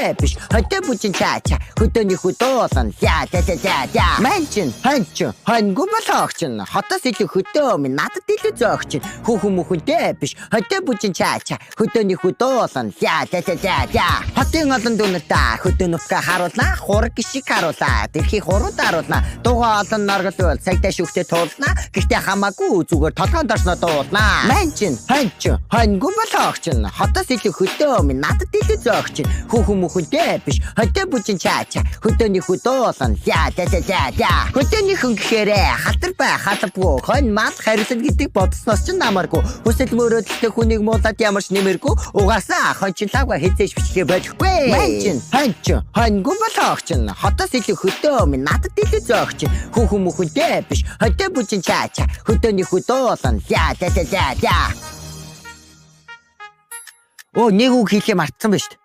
хүнтэй биш хөдөө бүжин чаача хөдөөний хөдөөсөн за манчин ханчин хангу болохчин хотоос илүү хөдөө минь надад илүү зөөгчин хүүхэн мөхөнтэй биш хөдөө бүжин чаача хөдөөний хөдөөсөн за хотын олон дүнэртаа хөдөө нүфгэ харуулнаа хураг гişиг харуулаа тэрхий хурууд харуулнаа дугаа олон наргалвал цагтаа шүхтээ туулнаа гэхдээ хамаагүй зүгээр толгоон дорсноо дуулнаа манчин ханчин хангу болохчин хотоос илүү хөдөө минь надад илүү зөөгчин хүүхэн мөхөнтэй биш хөдөө бүжин чаача хөдөөний хөдөөсөн за хөдөөний хүн гэхээрээ халтар бай халбгүй хонь мал харилсан гэдэг бодсноос ч намаргүй хүсэл мөрөөдөлтэй хүнийг муулаад ямарч нэмэргүй угаасаа хончлаагаа хизээж бичлээ болохгүй манчин ханчин хангу болохчин хотоос илүү хөдөө минь надад илүү зөөгчин хүүхэн мөхөнтэй биш хөдөө бүжин чаача хөдөөний хөдөөсөн за Оо нэг үг хэлээ мартсан ба шүү дээ.